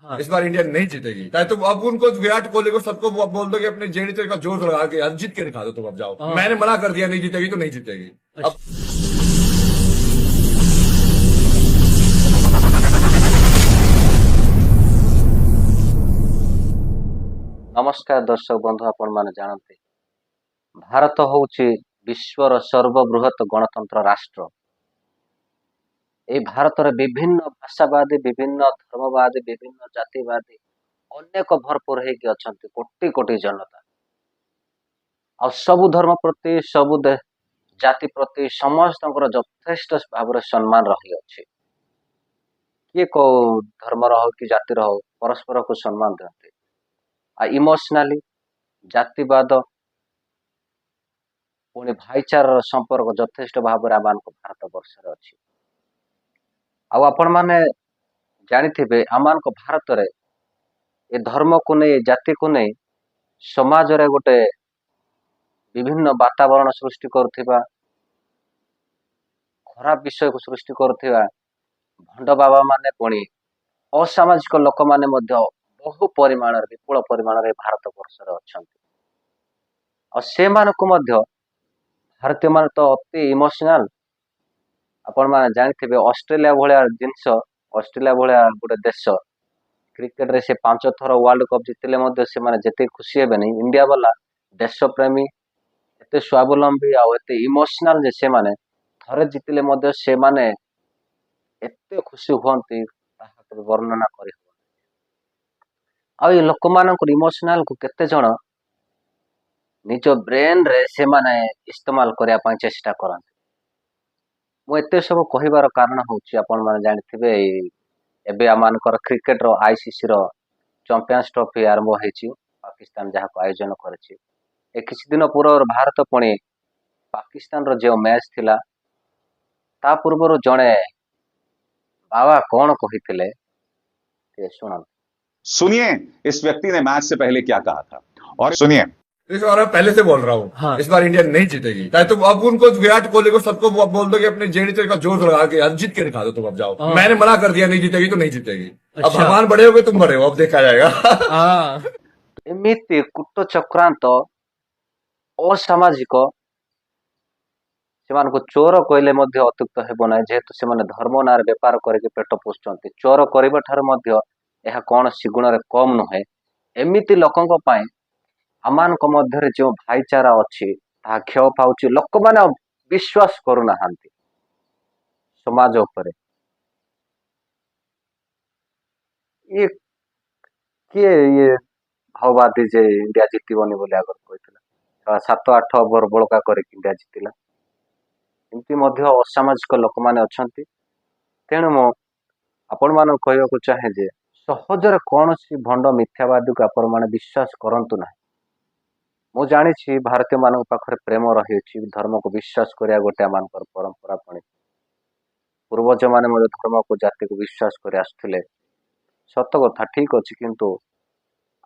इस बार इंडिया नहीं जीतेगी। चाहे तुम अब उनको विराट कोहली को सबको बोल दो कि अपने जेडी का जोर लगा के आज जीत के दिखा दो, तुम अब जाओ। मैंने मना कर दिया नहीं जीतेगी तो नहीं जीतेगी। अब नमस्कार दर्शक बंधु, आपण माने जानते भारत होउची विश्वर सर्वबृहत गणतंत्र राष्ट्र। ए भारत रे विभिन्न भाषावादी, विभिन्न धर्मवादी, विभिन्न जातिवादी अनेक भरपूर ହେଇକି ଅଛନ୍ତି, कोटि कोटि जनता। आ सब धर्म प्रति सब जाति प्रति समस्तଙ୍କର ଯଥେଷ୍ଟ ଭାବରେ ସମ୍ମାନ ରହି ଅଛି। କିଏ को धर्म हो कि जाति हो परस्पर को सम्मान दियंती। आ इमोशनाली जातिवाद पुणी भाईचार संपर्क यथेष्ट भाव में आम भारत वर्ष अच्छी। आपण मैंने जानी आम भारत रे ए धर्म को नहीं, जाति को नहीं समाज रे गोटे विभिन्न वातावरण सृष्टि करुवा, खराब विषय को सृष्टि करुवा भंड बाबा माने पुणी असामाजिक लोक माने बहु परिमाण विपुल परिमाण भारत वर्ष अच्छा। भारतीय मान तो अति इमोशनाल। आपण मैंने जानी ऑस्ट्रेलिया भाया जिनस, ऑस्ट्रेलिया भाया गोटे देश क्रिकेट रे से 5 थर वर्ल्ड कप जीतिले से माने जेते खुशी हेबे नहीं। इंडिया वाला देश प्रेमी एते स्वावलंबी आते इमोशनाल जे से माने थरे जीतिले से माने एते खुशी हुअंती वर्णना करी। आ लोक मान इमोशनाल को केते जण निज ब्रेन रे से माने इस्तेमाल करने चेष्टा करते। मुझे सब कहबार कारण हूँ आपण मैंने जानी एबे आमर क्रिकेट रो आईसीसी रो चैंपियंस ट्रॉफी आरंभ होती पाकिस्तान जहाँ को आयोजन करेछि। किसी दिन पूर्व भारत पुणी पाकिस्तान रो जो मैच थिला ता पूर्व जड़े बाबा कौन कही शुण। सुनिए इस व्यक्ति ने मैच से पहले क्या कहा था और सुनिए। इस बार मैं पहले से बोल रहा हूँ, हाँ। इस बार इंडिया नहीं जीतेगी। चाहे तुम अब उनको विराट कोहली को सबको बोल दो कि अपने जेडी का जोर लगा के आज जीत के दिखा दो, तुम अब जाओ। मैंने मना कर दिया नहीं जीतेगी तो नहीं जीतेगी। अब भगवान बड़े हो गए, तुम बड़े हो, अब देखा जाएगा। एमती कूट चक्रांत असामाजिक से चोर कहले अत्युक्त हेब ना, जेहेतु से धर्म ना बेपार करके पेट पोषुंट। चोर करने ठार यह कौन सी गुण कम नुहे। एमती लोकों आमान मध्य जो भाईचारा अच्छी क्षय पाऊँ। लोक मैंने विश्वास करूना समाज उपरे। ये किए ये भाववादी जे इंडिया जीतबनी बोली आगर कहता 7-8 ओवर बड़का कर इंडिया जीतला। एमती असामाजिक लोक मैंने अच्छा। तेणु मु आपण मान कहवाक चाहे जे सहजरे कौन सी भंड मिथ्यावादी को आपण मैंने विश्वास करंतु ना। मु जानी भारतीय मान पाखे प्रेम रही धर्म को विश्वास करा गोटे आम परंपरा। पुणी पूर्वज मैंने धर्म को जाति को विश्वास कर आसुले। सत कथा ठीक अच्छे, किंतु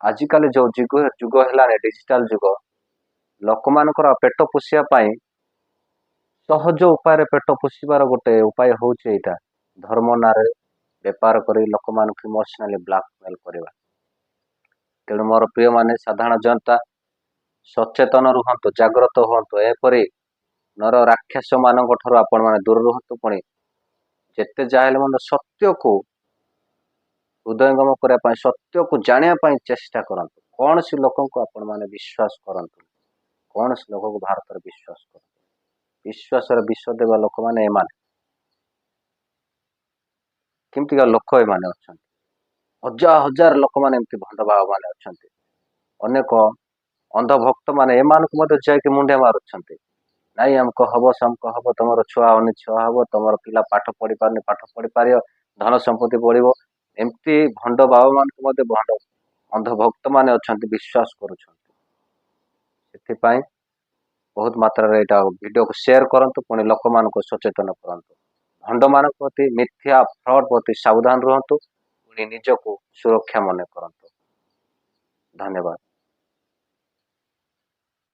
आजिकल जो जुग है डिजिटल जुग, लोक मान पेट पोषापी सहज उपाय पेट पोषार गोटे उपाय हूँ यहाँ धर्म ना बेपार कर लोक मान इमोशनाली ब्लैकमेल करवा। तेणु मोर प्रिय माने साधारण जनता सचेतन रुहतु, जाग्रत हुंतु। एपरी नर राक्षस मान आपण मैंने दूर रुहतु। पुणी जिते जाए सत्य को हृदयंगम करने, सत्य को जानापी चेष्टा करंतु। कौन सी लोक आपण मैंने विश्वास करंतु, कौन सी लोक को भारत में विश्वास कर विश्वास विष देवा लोक मैंने केमती लोक एमाने अच्छा। हजार हजार लोक मैंने एमती भंड बाबा मैंने अच्छा। अनेक अंधभक्त मैंने एमानक जाकि मुंडे मारुछंती। नाई हमको हम समको हम, तुम छुआ होनी छुआ हम, तुम पिला पाठ पढ़ी पारनी पाठ पढ़ी पार, धन संपत्ति बढ़। एमती भंड बाबा मान भंड अंधभक्त मैंने अच्छा विश्वास करुछंती। बहुत मात्रा वीडियो को शेयर करंतु। पुणी लोक मान सचेतन करंतु। भंड मान प्रति मिथ्या फ्रॉड प्रति सावधान रुहतु। पुणी निजको सुरक्षा मन करंतु। धन्यवाद।